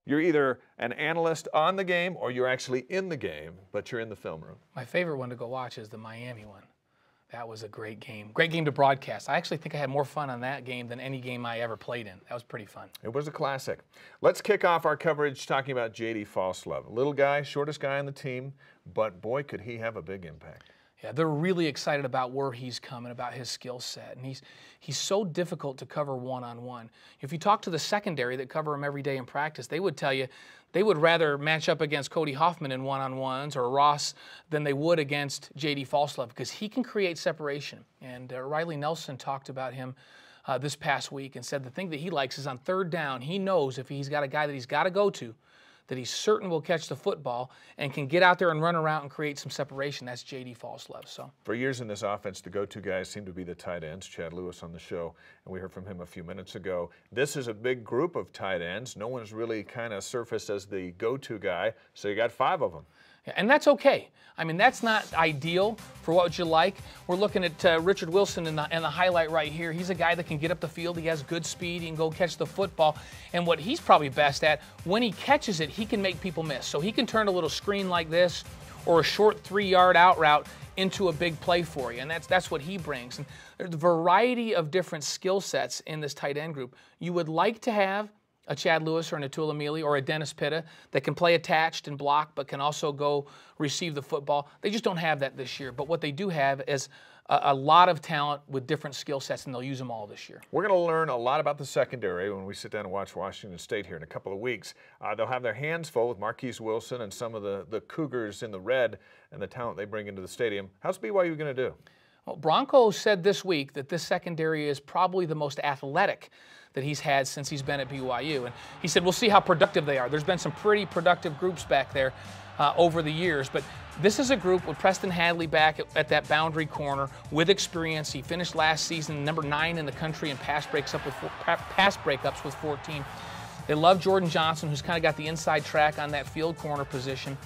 You're either an analyst on the game or you're actually in the game, but you're in the film room. My favorite one to go watch is the Miami one. That was a great game. Great game to broadcast. I actually think I had more fun on that game than any game I ever played in. That was pretty fun. It was a classic. Let's kick off our coverage talking about J.D. Fowler. Little guy, shortest guy on the team, but boy, could he have a big impact. Yeah, they're really excited about where he's coming, about his skill set. And he's so difficult to cover one-on-one. If you talk to the secondary that cover him every day in practice, they would tell you they would rather match up against Cody Hoffman in one-on-ones or Ross than they would against J.D. Fowler because he can create separation. And Riley Nelson talked about him this past week and said the thing that he likes is on third down, he knows if he's got a guy that he's got to go to, that he's certain will catch the football and can get out there and run around and create some separation. That's J.D. Fowler. So for years in this offense, the go-to guys seem to be the tight ends. Chad Lewis on the show, and we heard from him a few minutes ago. This is a big group of tight ends. No one's really kind of surfaced as the go-to guy, so you got 5 of them. Yeah, and that's okay. I mean, that's not ideal for what you like. We're looking at Richard Wilson in the highlight right here. He's a guy that can get up the field. He has good speed. He can go catch the football. And what he's probably best at, when he catches it, he can make people miss. So he can turn a little screen like this or a short 3-yard out route into a big play for you. And that's what he brings. And there's a variety of different skill sets in this tight end group. You would like to have a Chad Lewis or an Atul Amili or a Dennis Pitta that can play attached and block but can also go receive the football. They just don't have that this year. But what they do have is a lot of talent with different skill sets, and they'll use them all this year. We're going to learn a lot about the secondary when we sit down and watch Washington State here in a couple of weeks. They'll have their hands full with Marquise Wilson and some of the Cougars in the red and the talent they bring into the stadium. How's BYU going to do? Well, Bronco said this week that this secondary is probably the most athletic that he's had since he's been at BYU. And he said, we'll see how productive they are. There's been some pretty productive groups back there over the years. But this is a group with Preston Hadley back at that boundary corner with experience. He finished last season number 9 in the country in pass breakups with 14. They love Jordan Johnson, who's kind of got the inside track on that field corner position.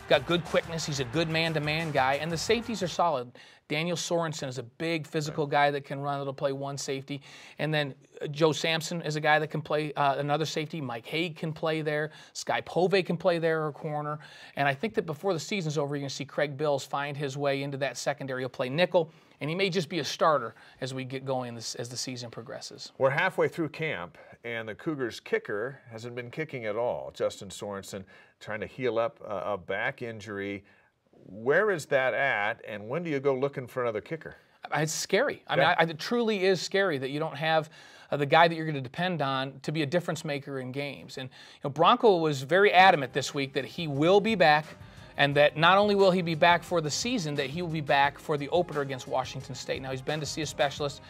Got good quickness. He's a good man-to-man guy. And the safeties are solid. Daniel Sorensen is a big physical guy that can run. That'll play one safety. And then Joe Sampson is a guy that can play another safety. Mike Haig can play there. Sky Pove can play there or corner. And I think that before the season's over, you're going to see Craig Bills find his way into that secondary. He'll play nickel, and he may just be a starter as we get going as the season progresses. We're halfway through camp, and the Cougars' kicker hasn't been kicking at all. Justin Sorensen trying to heal up a back injury. Where is that at, and when do you go looking for another kicker? It's scary. I mean, it truly is scary that you don't have the guy that you're going to depend on to be a difference maker in games. And Bronco was very adamant this week that he will be back, and that not only will he be back for the season, that he will be back for the opener against Washington State. Now, he's been to see a specialist,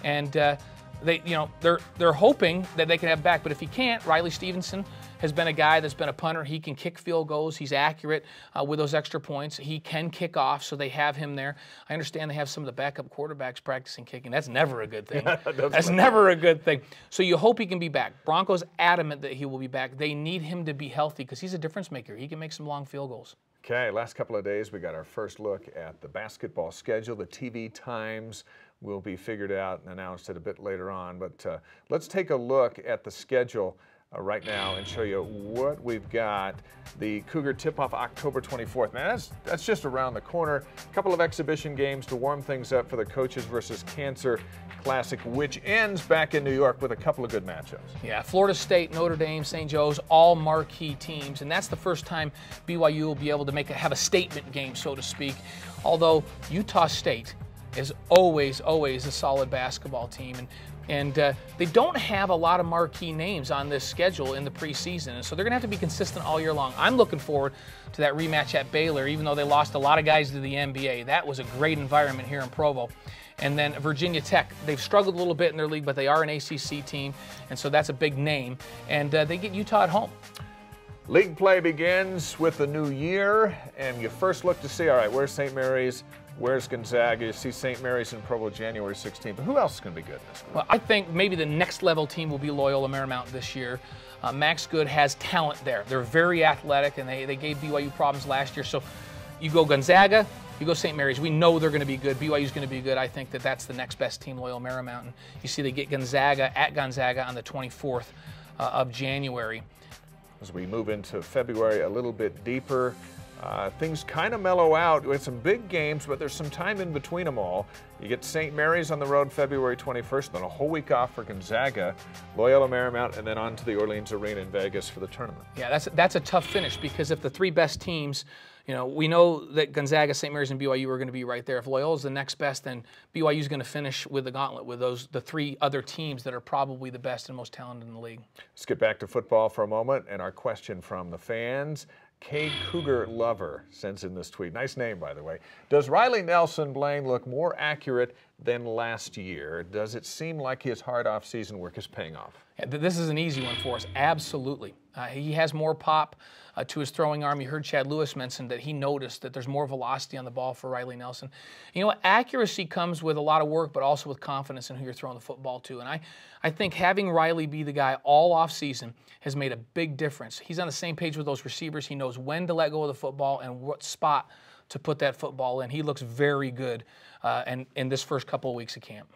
and they're hoping that they can have back. But if he can't, Riley Stevenson has been a guy that's been a punter. He can kick field goals. He's accurate with those extra points. He can kick off, so they have him there. I understand they have some of the backup quarterbacks practicing kicking. That's never a good thing. That's never a good thing. So you hope he can be back. Bronco's adamant that he will be back. They need him to be healthy because he's a difference maker. He can make some long field goals. Okay, last couple of days we got our first look at the basketball schedule. The TV times will be figured out and announced a bit later on. But let's take a look at the schedule right now and show you what we've got. The Cougar tip-off October 24th. Man, that's just around the corner. A couple of exhibition games to warm things up for the Coaches versus Cancer Classic, which ends back in New York with a couple of good matchups. Yeah, Florida State, Notre Dame, St. Joe's, all marquee teams, and that's the first time BYU will be able to have a statement game, so to speak. Although Utah State is always a solid basketball team, and they don't have a lot of marquee names on this schedule in the preseason, and so they're going to have to be consistent all year long. I'm looking forward to that rematch at Baylor, even though they lost a lot of guys to the NBA. That was a great environment here in Provo. And then Virginia Tech, they've struggled a little bit in their league, but they are an ACC team, and so that's a big name. And they get Utah at home. League play begins with the new year, and you first look to see, all right, where's St. Mary's? Where's Gonzaga? You see St. Mary's in Provo January 16th. But who else is going to be good in this group? Well, I think maybe the next level team will be Loyola Marymount this year. Max Good has talent there. They're very athletic, and they gave BYU problems last year. So you go Gonzaga, You go St. Mary's, we know they're going to be good. BYU's going to be good. I think that that's the next best team, Loyola Marymount. And you see they get Gonzaga at Gonzaga on the 24th of January. As we move into February a little bit deeper, things kind of mellow out with some big games, but there's some time in between them all. You get St. Mary's on the road February 21st, then a whole week off for Gonzaga, Loyola Marymount, and then on to the Orleans Arena in Vegas for the tournament. Yeah, that's a tough finish, because if the three best teams, you know, we know that Gonzaga, St. Mary's, and BYU are going to be right there. If Loyola's the next best, then BYU's going to finish with the gauntlet with the three other teams that are probably the best and most talented in the league. Let's get back to football for a moment, and our question from the fans. K. Cougar Lover sends in this tweet. Nice name, by the way. Does Riley Nelson, Blaine, look more accurate than last year? Does it seem like his hard off-season work is paying off? Yeah, this is an easy one for us. Absolutely. He has more pop to his throwing arm. You heard Chad Lewis mention that he noticed that there's more velocity on the ball for Riley Nelson. You know what? Accuracy comes with a lot of work, but also with confidence in who you're throwing the football to. And I think having Riley be the guy all off season has made a big difference. He's on the same page with those receivers. He knows when to let go of the football and what spot to put that football in. He looks very good in this first couple of weeks of camp.